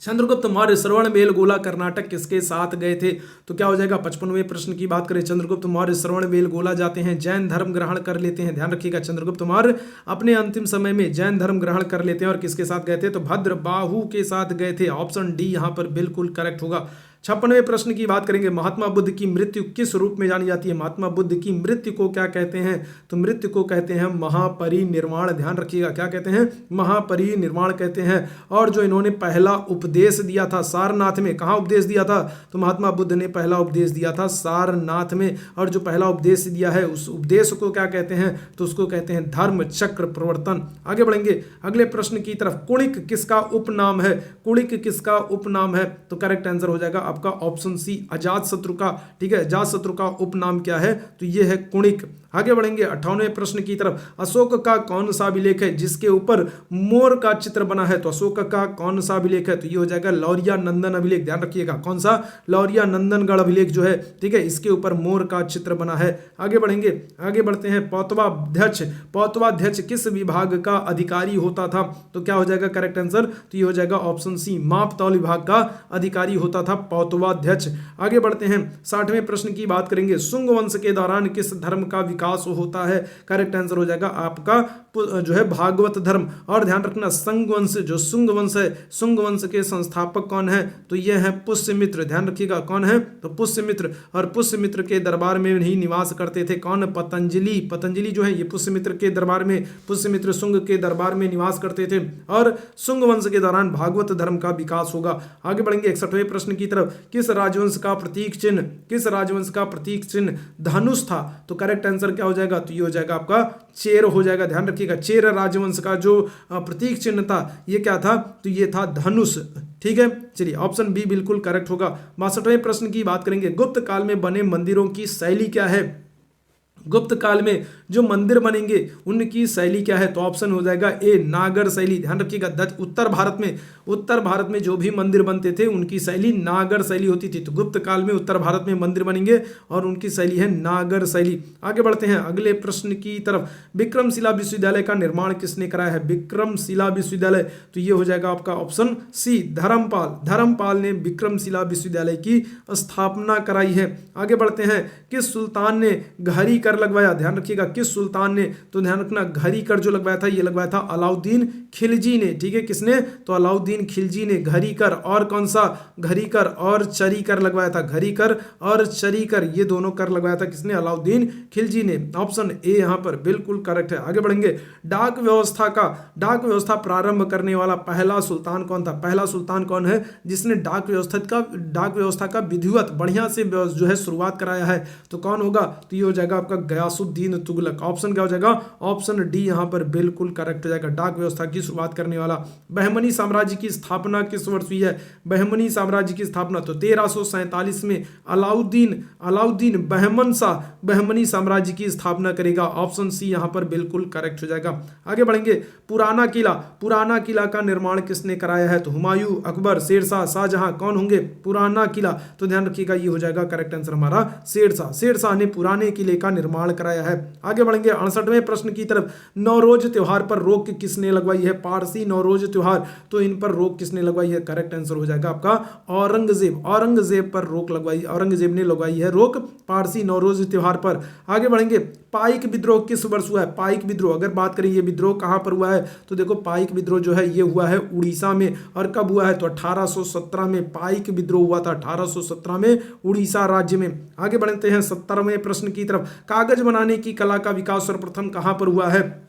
चंद्रगुप्त मौर्य श्रवणबेलगोला कर्नाटक किसके साथ गए थे? तो क्या हो जाएगा, 55वें प्रश्न की बात करें, चंद्रगुप्त मौर्य श्रवणबेलगोला जाते हैं, जैन धर्म ग्रहण कर लेते हैं। ध्यान रखिएगा, चंद्रगुप्त मौर्य अपने अंतिम समय में जैन धर्म ग्रहण कर लेते हैं। और किसके साथ गए थे? तो भद्रबाहु के साथ गए थे। ऑप्शन डी यहां पर बिल्कुल करेक्ट होगा। 56वें प्रश्न की बात करेंगे। महात्मा बुद्ध की मृत्यु किस रूप में जानी जाती है? महात्मा बुद्ध की मृत्यु को क्या कहते हैं? तो मृत्यु को कहते हैं महापरिनिर्वाण। ध्यान रखिएगा, क्या कहते हैं, महापरिनिर्वाण कहते हैं। और जो इन्होंने पहला उपदेश दिया था सारनाथ में, कहाँ उपदेश दिया था? तो महात्मा बुद्ध ने पहला उपदेश दिया था सारनाथ में। और जो पहला उपदेश दिया है उस उपदेश को क्या कहते हैं? तो उसको कहते हैं धर्म चक्र प्रवर्तन। आगे बढ़ेंगे अगले प्रश्न की तरफ। कुणिक किसका उपनाम है? कुणिक किसका उपनाम है? तो करेक्ट आंसर हो जाएगा आपका ऑप्शन सी, अजातशत्रु का। ठीक है, अजातशत्रु का उपनाम क्या है? तो ये है कुणिक। आगे बढ़ेंगे 58वें प्रश्न की तरफ। अशोक का कौन सा अभिलेख है जिसके ऊपर मोर का चित्र बना है? तो अशोक का कौन सा अभिलेख है? तो ये हो जाएगा लौरिया नंदन अभिलेख। ध्यान रखिएगा, कौन सा? लौरिया नंदनगढ़ अभिलेख जो है, ठीक है, इसके ऊपर मोर का चित्र बना है। आगे बढ़ेंगे, आगे बढ़ते हैं। पौतवाध्यक्ष, पौतवाध्यक्ष किस विभाग का अधिकारी होता था? तो क्या हो जाएगा करेक्ट आंसर? तो ये हो जाएगा ऑप्शन सी, मापतौल विभाग का अधिकारी होता था पौतवाध्यक्ष। आगे बढ़ते हैं 60वें प्रश्न की बात करेंगे। शुंग वंश के दौरान किस धर्म का विकास होता है? करेक्ट आंसर हो जाएगा आपका जो है भागवत धर्म। और ध्यान रखना, संग वंश, जो शुंग वंश है, शुंग वंश के संस्थापक कौन है? तो ये है पुष्यमित्र। ध्यान रखिएगा, कौन है? तो पुष्यमित्र। और पुष्यमित्र के दरबार में ही निवास करते थे कौन? पतंजलि। पतंजलि जो है ये पुष्यमित्र के दरबार में, पुष्यमित्र शुंग के दरबार में निवास करते थे। और शुंग वंश के दौरान भागवत धर्म का विकास होगा। आगे बढ़ेंगे 61वें प्रश्न की तरफ। किस राजवंश का प्रतीक चिन्ह, किस राजवंश का प्रतीक चिन्ह धनुष था? तो करेक्ट आंसर क्या हो जाएगा? तो ये हो जाएगा आपका चेर हो जाएगा। ध्यान रखिएगा, चेर राजवंश का जो प्रतीक चिन्ह था ये क्या था? तो ये था धनुष। ठीक है, चलिए ऑप्शन बी बिल्कुल करेक्ट होगा। 62वें प्रश्न की बात करेंगे। गुप्त काल में बने मंदिरों की शैली क्या है? गुप्त काल में जो मंदिर बनेंगे उनकी शैली क्या है? तो ऑप्शन हो जाएगा ए, नागर शैली। ध्यान रखिएगा, उत्तर भारत में जो भी मंदिर बनते थे उनकी शैली नागर शैली होती थी। तो गुप्त काल में उत्तर भारत में मंदिर बनेंगे और उनकी शैली है नागर शैली। आगे बढ़ते हैं अगले प्रश्न की तरफ। विक्रमशिला विश्वविद्यालय का निर्माण किसने कराया है? विक्रमशिला विश्वविद्यालय, तो ये हो जाएगा आपका ऑप्शन सी, धर्मपाल। धर्मपाल ने विक्रमशिला विश्वविद्यालय की स्थापना कराई है। आगे बढ़ते हैं। किस सुल्तान ने घड़ी कर लगवाया? ध्यान रखिएगा, किस सुल्तान ने? तो ध्यान रखना, घड़ी कर जो लगवाया था ये लगवाया था अलाउद्दीन खिलजी ने। ठीक है, किसने? तो अलाउद्दीन खिलजी ने घड़ी कर और कौन सा? घड़ी कर और चरी कर लगवाया था। घड़ी कर और चरी कर ये दोनों कर लगवाया था किसने? अलाउद्दीन खिलजी ने। ऑप्शन ए यहां पर बिल्कुल करेक्ट है। आगे बढ़ेंगे। डाक व्यवस्था प्रारंभ करने वाला पहला सुल्तान कौन था? पहला सुल्तान कौन है जिसने डाक व्यवस्था का विधिवत बढ़िया से जो है शुरुआत कराया है? तो कौन होगा? तो ये हो जाएगा आपका गयासुद्दीन तुगलक। ऑप्शन क्या हो जाएगा? ऑप्शन डी यहां पर बिल्कुल करेक्ट हो जाएगा। डाक व्यवस्था की शुरुआत करने वाला। बहमनी साम्राज्य की स्थापना किस वर्ष हुई है? बहमनी साम्राज्य की स्थापना तो 1347 में अलाउद्दीन बहमन शाह बहमनी साम्राज्य की स्थापना करेगा। ऑप्शन सी यहां पर बिल्कुल करेक्ट हो जाएगा। आगे बढ़ेंगे। पुराना किला का निर्माण किसने कराया है? तो हुमायूं, अकबर, शेरशाह, शाहजहां कौन होंगे? पुराना किला, तो ध्यान रखिएगा ये हो जाएगा करेक्ट आंसर हमारा शेरशाह। शेरशाह ने पुराने किले का निर्माण निर्माण कराया है। आगे बढ़ेंगे 68वें प्रश्न की तरफ। नौरोज त्योहार पर रोक किसने लगवाई है? पारसी नौरोज त्योहार, तो इन पर रोक किसने लगवाई है? करेक्ट आंसर हो जाएगा आपका औरंगजेब। औरंगजेब पर रोक लगवाई, औरंगजेब ने लगवाई है रोक पारसी नौरोज त्योहार पर। आगे बढ़ेंगे, पाइक विद्रोह किस वर्ष हुआ है? पाइक विद्रोह, अगर बात करें ये विद्रोह कहां पर हुआ है, तो देखो पाइक विद्रोह जो है ये हुआ है उड़ीसा में। और कब हुआ है? तो 1817 में पाइक विद्रोह हुआ था, 1817 में उड़ीसा राज्य में। आगे बढ़ते हैं 70वें प्रश्न की तरफ। कागज बनाने की कला का विकास सर्वप्रथम कहां पर हुआ है?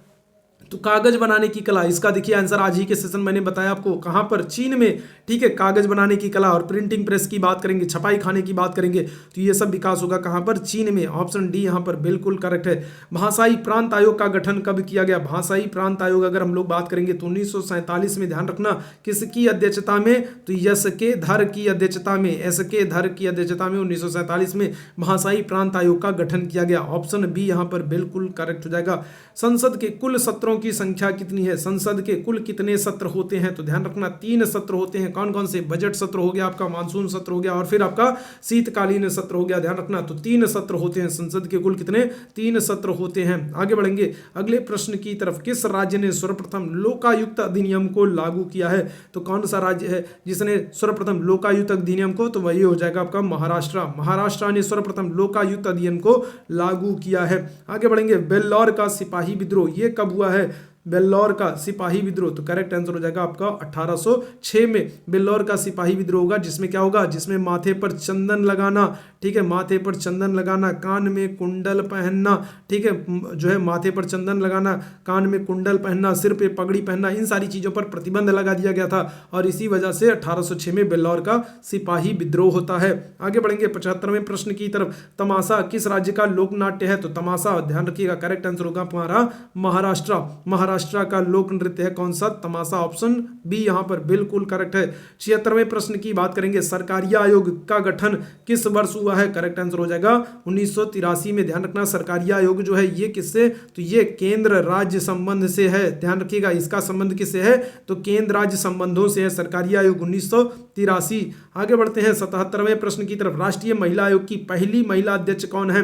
तो कागज बनाने की कला, इसका देखिए आंसर आज ही के सेशन मैंने बताया आपको, कहां पर? चीन में। ठीक है, कागज बनाने की कला और प्रिंटिंग प्रेस की बात करेंगे, छपाई खाने की बात करेंगे, तो ये सब विकास होगा कहां पर? चीन में। ऑप्शन डी यहां पर बिल्कुल करेक्ट है। भाषाई प्रांत आयोग का गठन कब किया गया? भाषाई प्रांत आयोग अगर हम लोग बात करेंगे तो 1947 में। ध्यान रखना किसकी अध्यक्षता में? तो एस के धर की अध्यक्षता में, एस के धर की अध्यक्षता में 1947 में भाषाई प्रांत आयोग का गठन किया गया। ऑप्शन बी यहां पर बिल्कुल करेक्ट हो जाएगा। संसद के कुल सत्रों की संख्या कितनी है? संसद के कुल कितने सत्र होते हैं? तो ध्यान रखना 3 सत्र होते हैं। कौन कौन से? बजट सत्र हो गया आपका, मानसून सत्र हो गया और फिर आपका शीतकालीन सत्र हो गया। ध्यान रखना, तो 3 सत्र होते हैं। संसद के कुल कितने? 3 सत्र होते हैं। आगे बढ़ेंगे अगले प्रश्न की तरफ। किस राज्य ने सर्वप्रथम लोकायुक्त अधिनियम को लागू किया है? तो कौन सा राज्य है जिसने सर्वप्रथम लोकायुक्त अधिनियम को? तो वही हो जाएगा आपका महाराष्ट्र। महाराष्ट्र ने सर्वप्रथम लोकायुक्त अधिनियम को लागू किया है। आगे बढ़ेंगे, बेल्लौर का सिपाही विद्रोह ये कब हुआ है? बेल्लौर का सिपाही विद्रोह, तो करेक्ट आंसर हो जाएगा आपका 1806 में बेल्लौर का सिपाही विद्रोह होगा। जिसमें क्या होगा? जिसमें माथे पर चंदन लगाना, ठीक है, माथे पर चंदन लगाना, कान में कुंडल पहनना, ठीक है, जो है माथे पर चंदन लगाना, कान में कुंडल पहनना, सिर पे पगड़ी पहनना, इन सारी चीजों पर प्रतिबंध लगा दिया गया था और इसी वजह से 1806 में बेल्लौर का सिपाही विद्रोह होता है। आगे बढ़ेंगे 75वें प्रश्न की तरफ। तमाशा किस राज्य का लोक नाट्य है? तो तमाशा, ध्यान रखिएगा, करेक्ट आंसर होगा हमारा महाराष्ट्र। महाराष्ट्र का लोक नृत्य है कौन सा? तमाशा। ऑप्शन बी यहां पर बिल्कुल करेक्ट है। 76वें प्रश्न की बात करेंगे। सरकारी आयोग का गठन किस वर्ष हुआ है? करेक्ट आंसर हो जाएगा 1983 में। ध्यान रखना, सरकारी आयोग जो है ये किससे? तो ये केंद्र राज्य संबंध से है। ध्यान रखिएगा, इसका संबंध किससे है? तो केंद्र राज्य संबंधों से है सरकारी आयोग 1983। आगे बढ़ते हैं 77वें प्रश्न की तरफ। राष्ट्रीय महिला आयोग की पहली महिला अध्यक्ष कौन है?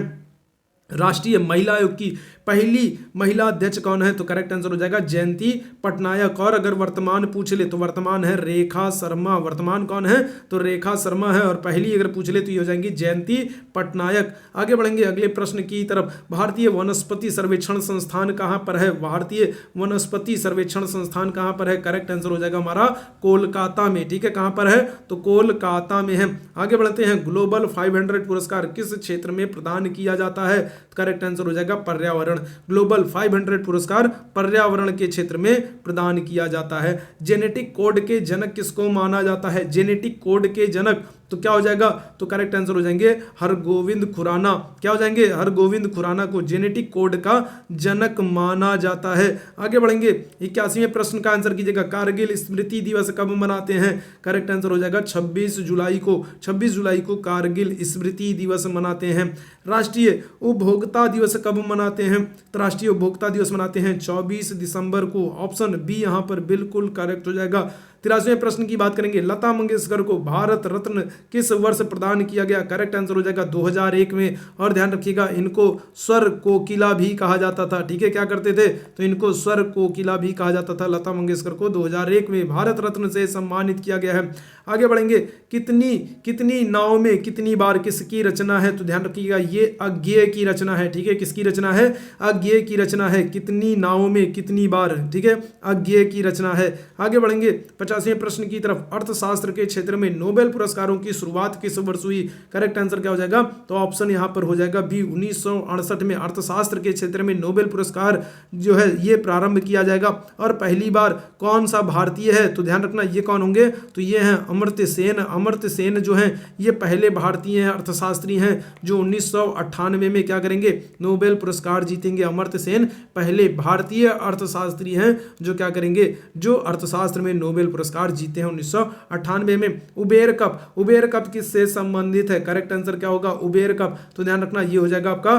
राष्ट्रीय महिला आयोग की पहली महिला अध्यक्ष कौन है? तो करेक्ट आंसर हो जाएगा जयंती पटनायक। और अगर वर्तमान पूछ ले तो वर्तमान है रेखा शर्मा। वर्तमान कौन है? तो रेखा शर्मा है। और पहली अगर पूछ ले तो ये हो जाएंगी जयंती पटनायक। आगे बढ़ेंगे अगले प्रश्न की तरफ। भारतीय वनस्पति सर्वेक्षण संस्थान कहां पर है? भारतीय वनस्पति सर्वेक्षण संस्थान कहां पर है? करेक्ट आंसर हो जाएगा हमारा कोलकाता में। ठीक है, कहां पर है? तो कोलकाता में है। आगे बढ़ते हैं, ग्लोबल 500 पुरस्कार किस क्षेत्र में प्रदान किया जाता है? करेक्ट आंसर हो जाएगा पर्यावरण। ग्लोबल 500 पुरस्कार पर्यावरण के क्षेत्र में प्रदान किया जाता है। जेनेटिक कोड के जनक किसको माना जाता है? जेनेटिक कोड के जनक तो क्या हो जाएगा? तो करेक्ट आंसर हो जाएंगे हरगोविंद खुराना। क्या हो जाएंगे? हरगोविंद खुराना को जेनेटिक कोड का जनक माना जाता है। आगे बढ़ेंगे 81वें प्रश्न का आंसर कीजिएगा। कारगिल स्मृति दिवस कब मनाते हैं? करेक्ट आंसर हो जाएगा 26 जुलाई को। 26 जुलाई को कारगिल स्मृति दिवस मनाते हैं। राष्ट्रीय उपभोक्ता दिवस कब मनाते हैं? तो राष्ट्रीय उपभोक्ता दिवस मनाते हैं 24 दिसंबर को। ऑप्शन बी यहां पर बिल्कुल करेक्ट हो जाएगा। 83वें प्रश्न की बात करेंगे। लता मंगेशकर को भारत रत्न किस वर्ष प्रदान किया गया? करेक्ट आंसर हो जाएगा 2001 में। और ध्यान रखिएगा, इनको स्वर कोकिला भी कहा जाता था। ठीक है, क्या करते थे? तो इनको स्वर कोकिला भी कहा जाता था। लता मंगेशकर को 2001 में भारत रत्न से सम्मानित किया गया है। आगे बढ़ेंगे, कितनी नाव में कितनी बार किसकी रचना है? तो ध्यान रखिएगा, ये अज्ञेय की रचना है। ठीक है, किसकी रचना है? अज्ञेय की रचना है। कितनी नाव में कितनी बार, ठीक है, अज्ञेय की रचना है। आगे बढ़ेंगे 50वें प्रश्न की तरफ। अर्थशास्त्र के क्षेत्र में नोबेल पुरस्कारों की शुरुआत किस वर्ष हुई? करेक्ट आंसर क्या हो जाएगा? तो ऑप्शन यहां पर हो जाएगा बी 1968 में अर्थशास्त्र के क्षेत्र में नोबेल पुरस्कार जो है ये प्रारंभ किया जाएगा। और पहली बार कौन सा भारतीय है? तो ध्यान रखना, ये कौन होंगे? तो ये हैं अमर्त्य सेन। अमर्त्य सेन जो हैं ये पहले भारतीय हैं, अर्थशास्त्री हैं जो 1998 में क्या करेंगे? नोबेल पुरस्कार जीतेंगे। अमर्त्य सेन पहले भारतीय अर्थशास्त्री हैं जो क्या करेंगे? जो अर्थशास्त्र में नोबेल पुरस्कार जीते हैं 1998 में। उबेर कप किससे संबंधित है? करेक्ट आंसर क्या होगा? Uber cup. तो ध्यान रखना, ये हो जाएगा आपका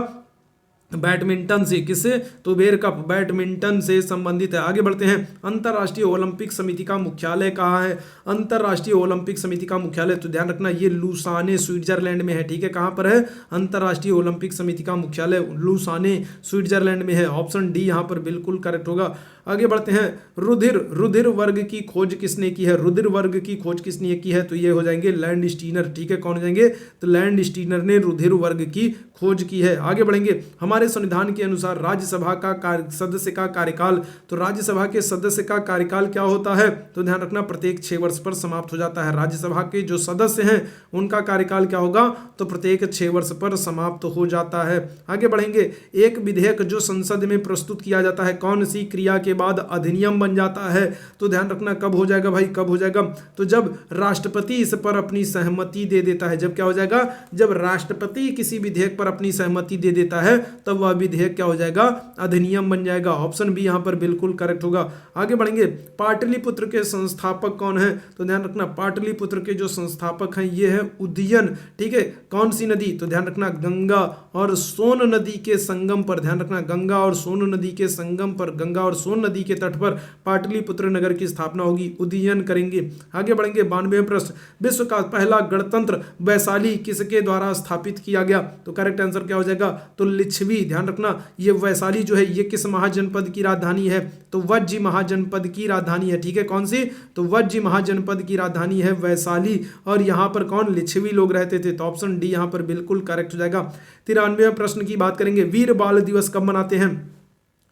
बैडमिंटन से, किससे? तो बेर कप बैडमिंटन से संबंधित है। आगे बढ़ते हैं। अंतर्राष्ट्रीय ओलंपिक समिति का मुख्यालय कहाँ है? अंतर्राष्ट्रीय ओलंपिक समिति का मुख्यालय, तो ध्यान रखना ये लुसाने स्विट्जरलैंड में है। ठीक है, कहाँ पर है? अंतर्राष्ट्रीय ओलंपिक समिति का मुख्यालय लुसाने स्विट्जरलैंड में है। ऑप्शन डी यहाँ पर बिल्कुल करेक्ट होगा। आगे बढ़ते हैं। रुधिर वर्ग की खोज किसने की है? रुधिर वर्ग की खोज किसने की है? तो ये हो जाएंगे लैंड स्टीनर। ठीक है, कौन हो जाएंगे? तो लैंड स्टीनर ने रुधिर वर्ग की खोज की है। आगे बढ़ेंगे। हमारे संविधान के अनुसार राज्यसभा का सदस्य का कार्यकाल, तो राज्यसभा के सदस्य का कार्यकाल क्या होता है? तो ध्यान रखना प्रत्येक 6 वर्ष पर समाप्त हो जाता है। राज्यसभा के जो सदस्य हैं उनका कार्यकाल क्या होगा? तो प्रत्येक 6 वर्ष पर समाप्त हो जाता है। आगे बढ़ेंगे। एक विधेयक जो संसद में प्रस्तुत किया जाता है कौन सी क्रिया के बाद अधिनियम बन जाता है? तो ध्यान रखना कब हो जाएगा भाई, कब हो जाएगा? तो जब राष्ट्रपति इस पर अपनी सहमति दे देता है। जब क्या हो जाएगा? जब राष्ट्रपति किसी विधेयक पर अपनी सहमति दे देता है तब वह विधेयक क्या हो जाएगा? अधिनियम बन जाएगा। ऑप्शन बी यहाँ पर बिल्कुल करेक्ट होगा। आगे बढ़ेंगे। पाटलिपुत्र के संस्थापक कौन है? तो ध्यान रखना पाटलिपुत्र के जो संस्थापक हैं ये है उदयन। ठीक है, कौन सी नदी? तो ध्यान रखना गंगा और सोन नदी के संगम पर, ध्यान रखना गंगा और सोन नदी के संगम पर, गंगा और सोन नदी के तट पर पाटलिपुत्र नगर की स्थापना होगी, उदयन करेंगे। आगे बढ़ेंगे। 92वें प्रश्न। विश्व का पहला गणतंत्र वैशाली किसके द्वारा स्थापित किया गया? तो करेक्ट आंसर क्या हो जाएगा? तो लिच्छवी। ध्यान रखना ये वैशाली जो है ये किस महाजनपद की राजधानी है? तो वज्जी महाजनपद की राजधानी है। ठीक है, कौन सी? तो वज्जी महाजनपद की राजधानी है वैशाली। और यहाँ पर कौन? लिच्छवी लोग रहते थे। तो ऑप्शन डी यहाँ पर बिल्कुल करेक्ट हो जाएगा। 93वें प्रश्न की बात करेंगे। वीर बाल दिवस कब मनाते हैं?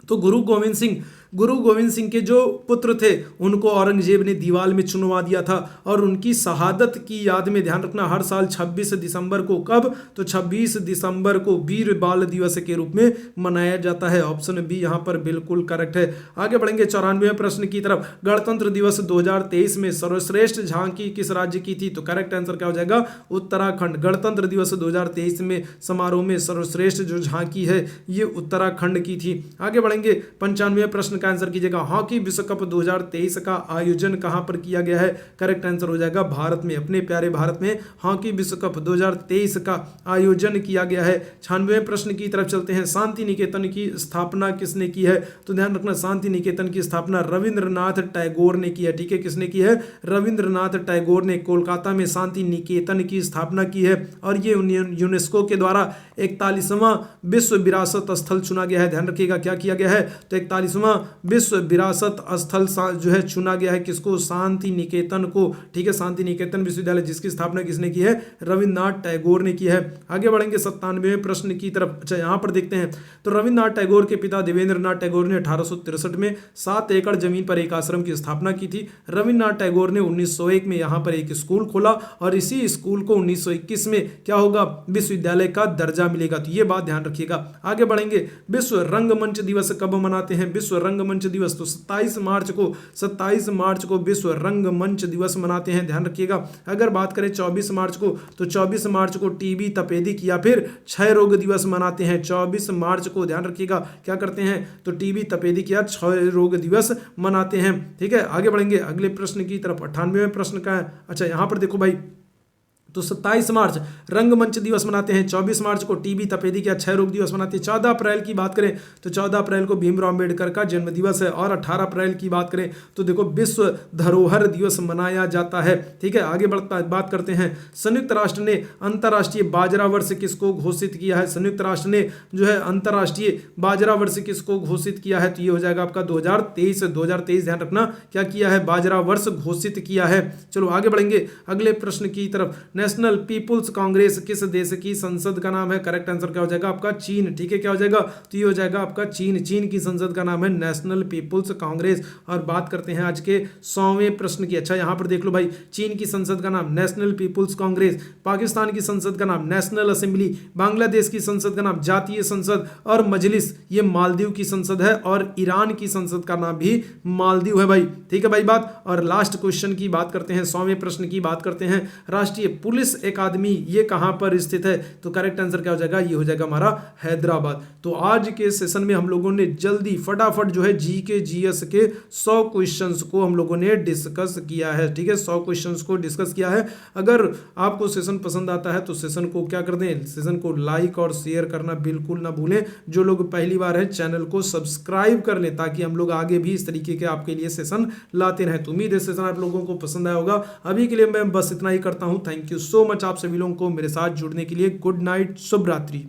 तो गुरु गोविंद सिंह के जो पुत्र थे उनको औरंगजेब ने दीवाल में चुनवा दिया था और उनकी शहादत की याद में, ध्यान रखना, हर साल 26 दिसंबर को, कब? तो 26 दिसंबर को वीर बाल दिवस के रूप में मनाया जाता है। ऑप्शन बी यहाँ पर बिल्कुल करेक्ट है। आगे बढ़ेंगे 94वें प्रश्न की तरफ। गणतंत्र दिवस 2023 में सर्वश्रेष्ठ झांकी किस राज्य की थी? तो करेक्ट आंसर क्या हो जाएगा? उत्तराखंड। गणतंत्र दिवस 2023 में समारोह में सर्वश्रेष्ठ जो झांकी है ये उत्तराखंड की थी। आगे बढ़ेंगे। 95वें प्रश्न आंसर कीजिएगा। हॉकी विश्व कप 2023 का आयोजन कहां पर किया गया है? करेक्ट आंसर हो जाएगा भारत में, अपने प्यारे भारत में हॉकी विश्व कप 2023 का आयोजन किया गया है। 96वें प्रश्न की तरफ चलते हैं। शांति निकेतन की स्थापना किसने की है? तो ध्यान रखना शांति निकेतन की स्थापना रविंद्रनाथ टैगोर ने की है। ठीक है, किसने की है? रविंद्रनाथ टैगोर ने कोलकाता में शांति निकेतन की स्थापना की है और ये यूनेस्को के द्वारा 41वां विश्व विरासत स्थल चुना गया है। ध्यान रखिएगा क्या किया गया है? तो 41वां विश्व विरासत स्थल जो है चुना गया है। किसको? शांति निकेतन को। ठीक है, शांति निकेतन विश्वविद्यालय जिसकी स्थापना किसने की है? रविन्द्रनाथ टैगोर ने की है। आगे बढ़ेंगे 97वें प्रश्न की तरफ। अच्छा, यहां पर देखते हैं। तो रविन्द्रनाथ टैगोर के पिता देवेंद्रनाथ टैगोर ने 1863 में 7 एकड़ जमीन पर एक आश्रम की स्थापना की थी। रविन्द्रनाथ टैगोर ने 1901 में यहां पर एक स्कूल खोला और इसी स्कूल को 1921 में क्या होगा? विश्वविद्यालय का दर्जा मिलेगा। तो ये बात ध्यान रखिएगा। आगे बढ़ेंगे। विश्व रंगमंच दिवस कब मनाते हैं? विश्व रंगमंच दिवस तो 27 मार्च को विश्व रंगमंच दिवस मनाते हैं। ध्यान रखिएगा। अगर बात करें 24 मार्च को, तो 24 मार्च को टीबी तपेदिक या फिर क्षय रोग दिवस मनाते हैं। 24 मार्च को ध्यान रखिएगा क्या करते हैं? तो टीबी तपेदिक या क्षय रोग दिवस मनाते हैं। ठीक है, आगे बढ़ेंगे अगले प्रश्न की तरफ। 98वें प्रश्न का है। अच्छा, यहां पर देखो भाई, तो 27 मार्च रंगमंच दिवस मनाते हैं। 24 मार्च को टीबी तपेदिक या क्षय रोग दिवस मनाते हैं। 14 अप्रैल की बात करें तो 14 अप्रैल को भीमराव अम्बेडकर का जन्म दिवस है। और 18 अप्रैल की बात करें तो देखो विश्व धरोहर दिवस मनाया जाता है। ठीक है, आगे बात करते हैं। संयुक्त राष्ट्र ने अंतर्राष्ट्रीय बाजरा वर्ष किसको घोषित किया है? संयुक्त राष्ट्र ने जो है अंतर्राष्ट्रीय बाजरा वर्ष किसको घोषित किया है? तो ये हो जाएगा आपका 2023। ध्यान रखना क्या किया है? बाजरा वर्ष घोषित किया है। चलो आगे बढ़ेंगे अगले प्रश्न की तरफ। नेशनल पीपुल्स कांग्रेस किस देश की संसद का नाम है? करेक्ट आंसर क्या हो जाएगा आपका? चीन। ठीक है, क्या हो जाएगा? तो ये हो जाएगा आपका चीन। चीन की संसद का नाम है नेशनल पीपुल्स कांग्रेस। और बात करते हैं आज के 100वें प्रश्न की। अच्छा, यहां पर देख लो भाई, चीन की संसद का नाम नेशनल पीपुल्स कांग्रेस, पाकिस्तान की संसद का नाम नेशनल असेंबली, बांग्लादेश की संसद का नाम जातीय संसद और मजलिस ये मालदीव की संसद है और ईरान की संसद का नाम भी मालदीव है भाई। ठीक है भाई बात। और लास्ट क्वेश्चन की बात करते हैं, 100वें प्रश्न की बात करते हैं। राष्ट्रीय पुलिस पुलिस अकादमी ये कहाँ पर स्थित है? तो करेक्ट आंसर क्या हो जाएगा? ये हो जाएगा हमारा हैदराबाद। तो आज के सेशन में हम लोगों ने जल्दी फटाफट जो है जीके जीएस के 100 क्वेश्चंस को हम लोगों ने डिस्कस किया है। ठीक है, 100 क्वेश्चंस को डिस्कस किया है। अगर आपको सेशन पसंद आता है तो सेशन को क्या कर दें, सेशन को लाइक और शेयर करना बिल्कुल ना भूलें। जो लोग पहली बार है चैनल को सब्सक्राइब कर लें ताकि हम लोग आगे भी इस तरीके के आपके लिए सेशन लाते रहें। तो उम्मीद है सेशन आप लोगों को पसंद आया होगा। अभी के लिए मैं बस इतना ही करता हूं। थैंक यू सो मच आप सभी लोगों को मेरे साथ जुड़ने के लिए। गुड नाइट, शुभ रात्रि।